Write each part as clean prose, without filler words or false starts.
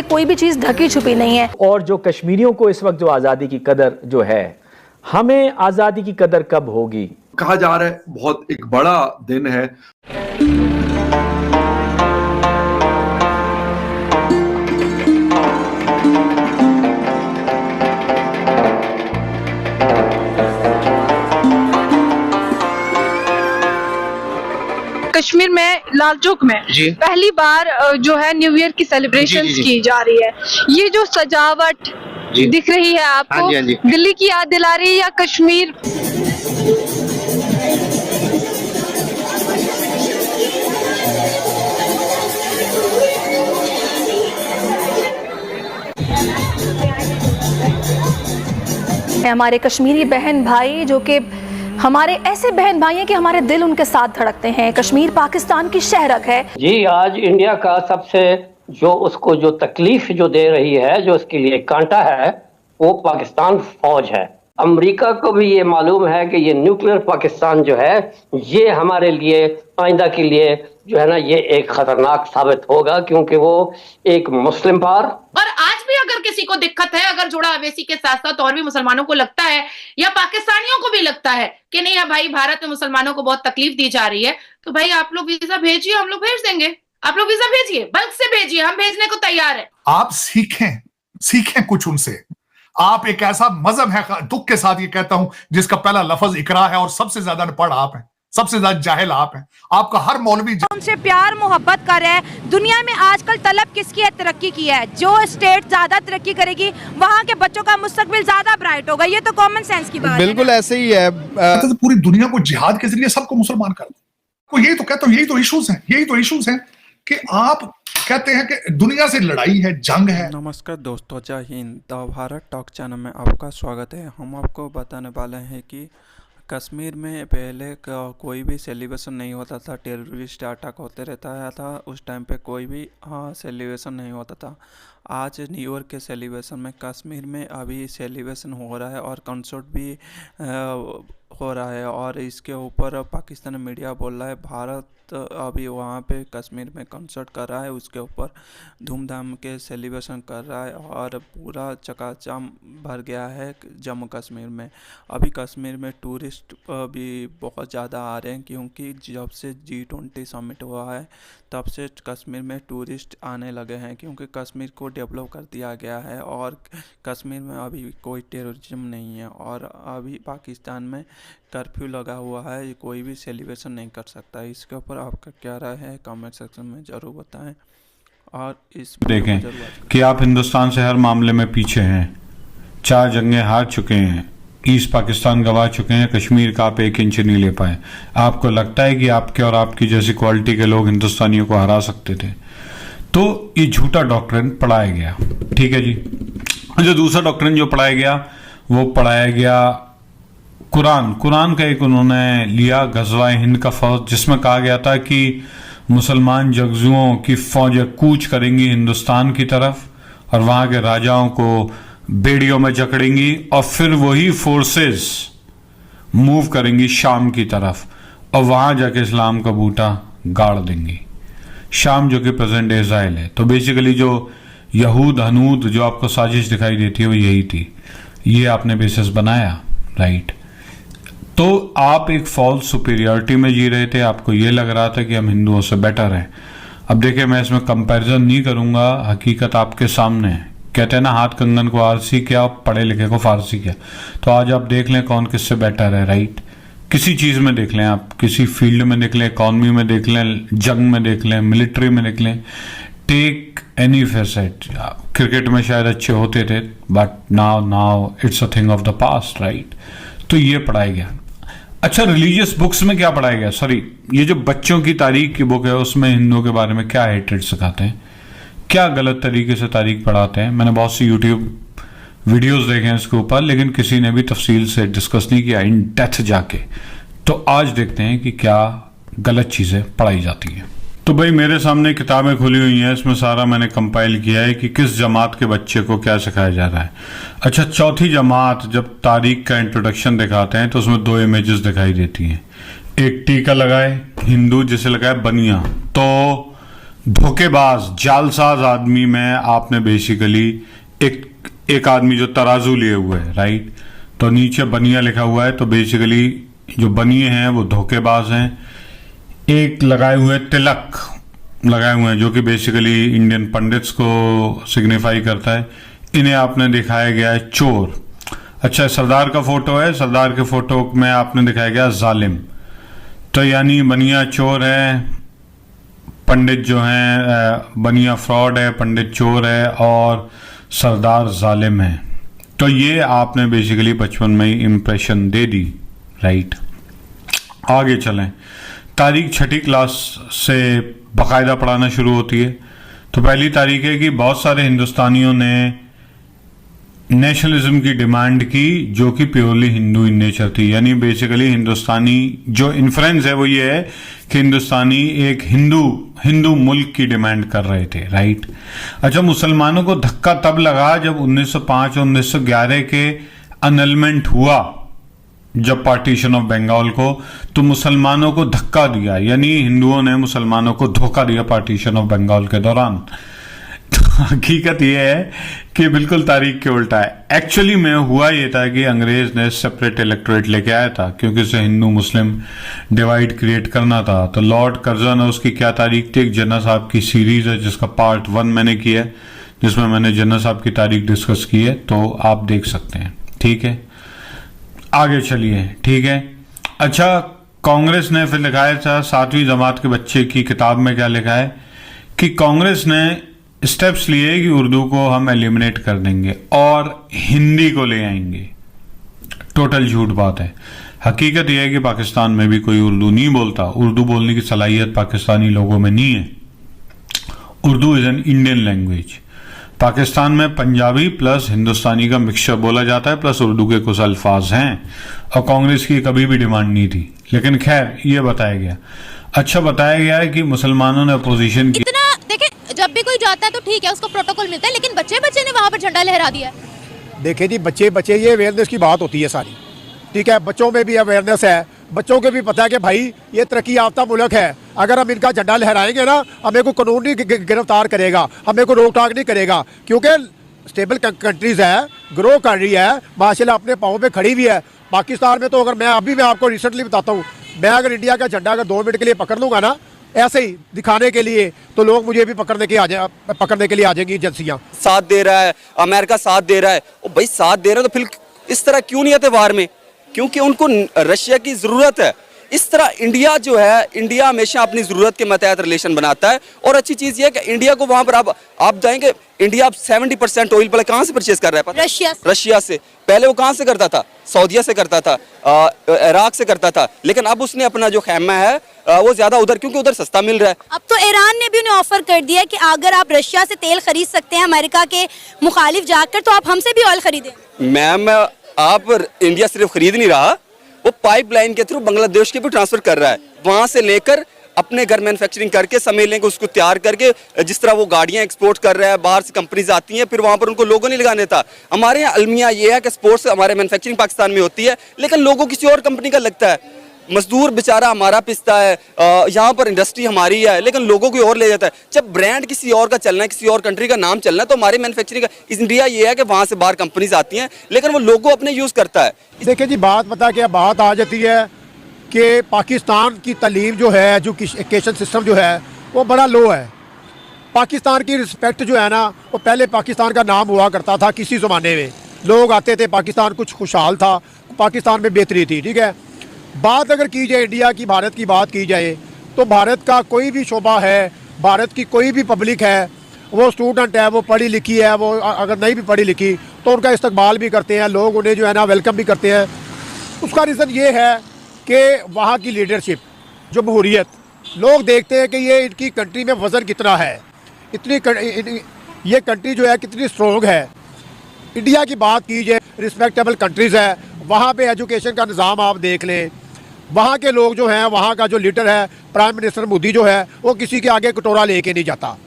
कोई भी चीज ढकी छुपी नहीं है। और जो कश्मीरियों को इस वक्त जो आज़ादी की कदर जो है, हमें आज़ादी की कदर कब होगी? कहा जा रहा है बहुत एक बड़ा दिन है। कश्मीर में लाल चौक में पहली बार जो है न्यू ईयर की सेलिब्रेशन की जा रही है। ये जो सजावट दिख रही है आपको, दिल्ली की याद दिला रही है या कश्मीर? हमारे कश्मीरी बहन भाई जो कि हमारे ऐसे बहन भाई हैं कि हमारे दिल उनके साथ धड़कते हैं। कश्मीर पाकिस्तान की शहरक है जी। आज इंडिया का सबसे जो उसको जो तकलीफ जो दे रही है, जो उसके लिए कांटा है, वो पाकिस्तान फौज है। अमेरिका को भी ये मालूम है कि ये न्यूक्लियर पाकिस्तान जो है, ये हमारे लिए आइंदा के लिए जो है ना, ये एक खतरनाक साबित होगा, क्योंकि वो एक मुस्लिम पार। और आज भी अगर किसी को दिक्कत है, अगर जोड़ा अवैसी के साथ साथ और भी मुसलमानों को लगता है या पाकिस्तानियों को भी लगता है कि नहीं भाई भारत में मुसलमानों को बहुत तकलीफ दी जा रही है, तो भाई आप लोग वीजा भेजिए, हम लोग भेज देंगे। आप लोग वीजा भेजिए, बल्क से भेजिए, हम भेजने को तैयार है। आप सीखें कुछ उनसे। आप एक ऐसा मजहब है, दुख के साथ ये कहता हूं, जिसका पहला लफ्ज इकरा है और सबसे ज्यादा अनपढ़ आप हैं, सबसे ज्यादा जाहिल आप हैं। आपका हर मौलवी उनसे प्यार मोहब्बत कर रहे हैं। दुनिया में आजकल तलब किसकी है? तरक्की की है। जो स्टेट ज्यादा तरक्की करेगी वहाँ के बच्चों का मुस्तकबिल ज्यादा ब्राइट होगा। ये तो कॉमन सेंस की बात है। बिल्कुल ऐसे ही है। तो पूरी दुनिया को जिहाद के जरिए सबको मुसलमान कर दो। यही तो कहता हूँ, यही तो इश्यूज हैं कि आप कहते हैं कि दुनिया से लड़ाई है, जंग है। नमस्कार दोस्तों, जय Hind. The Bharat talk channel में आपका स्वागत है। हम आपको बताने वाले हैं कि कश्मीर में पहले कोई भी सेलिब्रेशन नहीं होता था, टेररिस्ट अटैक होते रहता था। उस टाइम पे कोई भी सेलिब्रेशन नहीं होता था। आज न्यू ईयर के सेलिब्रेशन में कश्मीर में अभी सेलिब्रेशन हो रहा है और कंसर्ट भी हो रहा है। और इसके ऊपर पाकिस्तानी मीडिया बोल रहा है भारत अभी वहाँ पे कश्मीर में कंसर्ट कर रहा है, उसके ऊपर धूमधाम के सेलिब्रेशन कर रहा है और पूरा चकाचौंध भर गया है जम्मू कश्मीर में। अभी कश्मीर में टूरिस्ट भी बहुत ज़्यादा आ रहे हैं, क्योंकि जब से G20 समिट हुआ है तब से कश्मीर में टूरिस्ट आने लगे हैं, क्योंकि कश्मीर को डेवलप कर दिया गया है और कश्मीर में अभी कोई टेररिज्म नहीं है। और अभी पाकिस्तान में कर्फ्यू लगा हुआ है, कोई भी सेलिब्रेशन नहीं कर सकता। इसके ऊपर आपका क्या राय है कमेंट सेक्शन में ज़रूर बताएं। और इस देखें कि आप हिंदुस्तान से हर मामले में पीछे हैं। 4 जंगें हार चुके हैं, ईस्ट पाकिस्तान गंवा चुके हैं, कश्मीर का आप 1 इंच नहीं ले पाए। आपको लगता है कि आपके और आपकी जैसी क्वालिटी के लोग हिंदुस्तानियों को हरा सकते थे? तो ये झूठा डॉक्ट्रिन पढ़ाया गया, ठीक है जी। जो दूसरा डॉक्ट्रिन जो पढ़ाया गया, वो पढ़ाया गया कुरान का एक उन्होंने लिया, गज़वा हिंद का फौज, जिसमें कहा गया था कि मुसलमान जंगजुओं की फौजें कूच करेंगी हिंदुस्तान की तरफ और वहां के राजाओं को बेड़ियों में जकड़ेंगी और फिर वही फोर्सेस मूव करेंगी शाम की तरफ और वहां जाके इस्लाम का बूटा गाड़ देंगी। शाम जो कि प्रेजेंट डे इज़राइल है। तो बेसिकली जो यहूद हनूद जो आपको साजिश दिखाई देती है वो यही थी। ये आपने बेसिस बनाया, राइट। तो आप एक फॉल्स सुपीरियरिटी में जी रहे थे। आपको ये लग रहा था कि हम हिंदुओं से बेटर हैं। अब देखिए, मैं इसमें कंपैरिजन नहीं करूंगा, हकीकत आपके सामने है। कहते हैं ना, हाथ कंगन को आरसी किया, पढ़े लिखे को फारसी किया। तो आज आप देख लें कौन किससे बेटर है, राइट। किसी चीज में देख लें, आप किसी फील्ड में देख लें, इकॉनमी में देख लें, जंग में देख लें, मिलिट्री में देख लें, टेक एनी फेसेट। क्रिकेट में शायद अच्छे होते थे, but now it's a thing of the past, right. तो ये पढ़ाया गया। अच्छा, रिलीजियस बुक्स में क्या पढ़ाया गया? सॉरी, ये जो बच्चों की तारीख की बुक है, उसमें हिंदुओं के बारे में क्या हेट्रेड सिखाते हैं, क्या गलत तरीके से तारीख पढ़ाते हैं। मैंने बहुत सी यूट्यूब वीडियोस देखे हैं इसके ऊपर, लेकिन किसी ने भी तफसील से डिस्कस नहीं किया इन डेप्थ जाके। तो आज देखते हैं कि क्या गलत चीजें पढ़ाई जाती हैं। तो भाई मेरे सामने किताबें खुली हुई हैं, इसमें सारा मैंने कंपाइल किया है कि किस जमात के बच्चे को क्या सिखाया जा रहा है। अच्छा, चौथी जमात जब तारीख का इंट्रोडक्शन दिखाते हैं तो उसमें 2 इमेजेस दिखाई देती हैं। एक टीका लगाए हिंदू, जिसे लगाए बनिया, तो धोखेबाज जालसाज आदमी में आपने बेसिकली एक आदमी जो तराजू लिए हुए है, राइट, तो नीचे बनिया लिखा हुआ है, तो बेसिकली जो बनिए हैं वो धोखेबाज हैं। एक लगाए हुए तिलक लगाए हुए हैं जो कि बेसिकली इंडियन पंडित्स को सिग्निफाई करता है। इन्हें आपने दिखाया गया है चोर। अच्छा, सरदार का फोटो है, सरदार के फोटो में आपने दिखाया गया जालिम। तो यानी बनिया चोर है, पंडित जो हैं, बनिया फ्रॉड है, पंडित चोर है और सरदार जालिम है। तो ये आपने बेसिकली बचपन में ही इंप्रेशन दे दी, राइट। आगे चलें, तारीख 6ठी क्लास से बाकायदा पढ़ाना शुरू होती है। तो पहली तारीख है कि बहुत सारे हिंदुस्तानियों ने नेशनलिज्म की डिमांड की जो कि प्योरली हिंदू इन नेचर थी। यानी बेसिकली हिंदुस्तानी जो इन्फ्लुएंस है वो ये है कि हिंदुस्तानी एक हिंदू मुल्क की डिमांड कर रहे थे, राइट। अच्छा, मुसलमानों को धक्का तब लगा जब 1905 और 1911 के अनलमेंट हुआ, जब पार्टीशन ऑफ बंगाल को, तो मुसलमानों को धक्का दिया, यानी हिंदुओं ने मुसलमानों को धोखा दिया पार्टीशन ऑफ बंगाल के दौरान। तो हकीकत यह है कि बिल्कुल तारीख के उल्टा है। एक्चुअली में हुआ ये था कि अंग्रेज ने सेपरेट इलेक्टोरेट लेके आया था क्योंकि उसे हिंदू मुस्लिम डिवाइड क्रिएट करना था। तो लॉर्ड कर्जन है, उसकी क्या तारीख थी, एक जिन्ना साहब की सीरीज है जिसका पार्ट 1 मैंने किया है, जिसमें मैंने जिन्ना साहब की तारीख डिस्कस की है, तो आप देख सकते हैं, ठीक है। आगे चलिए, ठीक है। अच्छा, कांग्रेस ने फिर लिखा है 7वीं जमात के बच्चे की किताब में क्या लिखा है कि कांग्रेस ने स्टेप्स लिए कि उर्दू को हम एलिमिनेट कर देंगे और हिंदी को ले आएंगे। टोटल झूठ बात है। हकीकत यह है कि पाकिस्तान में भी कोई उर्दू नहीं बोलता। उर्दू बोलने की सलाहियत पाकिस्तानी लोगों में नहीं है। Urdu is an Indian language. Pakistan में पंजाबी प्लस हिंदुस्तानी का मिक्सचर बोला जाता है, प्लस उर्दू के कुछ अल्फाज हैं, और कांग्रेस की कभी भी डिमांड नहीं थी। लेकिन खैर, ये बताया गया। अच्छा, बताया गया है कि मुसलमानों ने अपोजिशन की। देखें, जब भी कोई जाता है तो ठीक है, उसको प्रोटोकॉल मिलता है, लेकिन बच्चे ने वहाँ पर झंडा लहरा दिया। देखिए जी, बच्चे ये अवेयरनेस की बात होती है सारी, ठीक है। बच्चों में भी अवेयरनेस है, बच्चों को भी पता है कि भाई ये तरक्की याफ्ता मुल्क है, अगर हम इनका झंडा लहराएंगे ना, हमें को कानून नहीं गिरफ्तार करेगा, हमें को रोक टाक नहीं करेगा, क्योंकि स्टेबल कंट्रीज है, ग्रो कर रही है, माशाल्लाह अपने पाँव पे खड़ी भी है। पाकिस्तान में तो अगर मैं आपको रिसेंटली बताता हूँ, मैं अगर इंडिया का झंडा अगर 2 मिनट के लिए पकड़ लूँगा ना, ऐसे ही दिखाने के लिए, तो लोग मुझे भी पकड़ने के लिए आ जाएंगी एजेंसियाँ। साथ दे रहा है, अमेरिका साथ दे रहा है, और भाई साथ दे रहा है तो फिर इस तरह क्यों नहीं आते वार में? क्योंकि उनको रशिया की ज़रूरत है। इस तरह इंडिया जो है, इंडिया हमेशा अपनी ज़रूरत के मतहत रिलेशन बनाता है। और अच्छी चीज़ ये है कि इंडिया को वहाँ पर आप जाएंगे, इंडिया अब 70% ऑयल पहले कहाँ से परचेज कर रहा है? रशिया से। पहले वो कहाँ से करता था? सऊदीया से करता था, इराक से करता था, लेकिन अब उसने अपना जो खैमा है वो ज्यादा उधर, क्योंकि उधर सस्ता मिल रहा है। अब तो ईरान ने भी उन्हें ऑफर कर दिया कि अगर आप रशिया से तेल खरीद सकते हैं अमेरिका के मुखालिफ जाकर, तो आप हमसे भी ऑयल खरीदें। मैम, आप इंडिया सिर्फ खरीद नहीं रहा, वो पाइपलाइन के थ्रू बांग्लादेश के भी ट्रांसफर कर रहा है। वहां से लेकर अपने घर मैन्युफैक्चरिंग करके समय लेंगे, उसको तैयार करके, जिस तरह वो गाड़ियां एक्सपोर्ट कर रहा है, बाहर से कंपनीज आती हैं, फिर वहां पर उनको लोगो नहीं लगाने देता। हमारे यहाँ अलमिया ये है कि स्पोर्ट्स हमारे मैन्युफैक्चरिंग पाकिस्तान में होती है, लेकिन लोगों किसी और कंपनी का लगता है। मजदूर बेचारा हमारा पिसता है, यहाँ पर इंडस्ट्री हमारी है, लेकिन लोगों की और ले जाता है। जब ब्रांड किसी और का चलना है, किसी और कंट्री का नाम चलना है, तो हमारी मैन्युफैक्चरिंग का इंडिया ये है कि वहाँ से बाहर कंपनीज आती हैं, लेकिन वो लोगो अपने यूज़ करता है। देखिए जी, बात बता के बात आ जाती है कि पाकिस्तान की तालीम जो है, एजुकेशन सिस्टम जो है, वो बड़ा लो है। पाकिस्तान की रिस्पेक्ट जो है ना, वो पहले पाकिस्तान का नाम हुआ करता था, किसी ज़माने में लोग आते थे, पाकिस्तान कुछ खुशहाल था, पाकिस्तान में बेहतरी थी, ठीक है। बात अगर की जाए इंडिया की, भारत की बात की जाए, तो भारत का कोई भी शोबा है, भारत की कोई भी पब्लिक है, वो स्टूडेंट है, वो पढ़ी लिखी है, वो अगर नहीं भी पढ़ी लिखी तो उनका इस्तकबाल भी करते हैं, लोग उन्हें जो है ना वेलकम भी करते हैं। उसका रीज़न ये है कि वहाँ की लीडरशिप, जमहूरियत, लोग देखते हैं कि ये इनकी कंट्री में वज़न कितना है, ये कंट्री जो है कितनी स्ट्रॉन्ग है। इंडिया की बात की जाए, रिस्पेक्टेबल कंट्रीज़ है, वहाँ पे एजुकेशन का निज़ाम आप देख लें, वहाँ के लोग जो हैं, वहाँ का जो लीडर है प्राइम मिनिस्टर मोदी जो है, वो किसी के आगे कटोरा लेके नहीं जाता,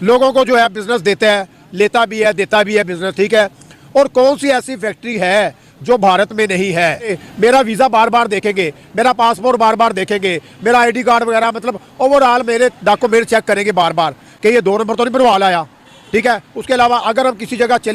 लोगों को जो है बिज़नेस देता है, लेता भी है, देता भी है बिज़नेस, ठीक है। और कौन सी ऐसी फैक्ट्री है जो भारत में नहीं है। मेरा वीज़ा बार बार देखेंगे, मेरा पासपोर्ट बार बार देखेंगे, मेरा आईडी कार्ड वगैरह, मतलब ओवरऑल मेरे डॉक्यूमेंट चेक करेंगे बार बार कि ये 2 नंबर तो नहीं बनवा लाया, ठीक है। उसके अलावा अगर हम किसी जगह चले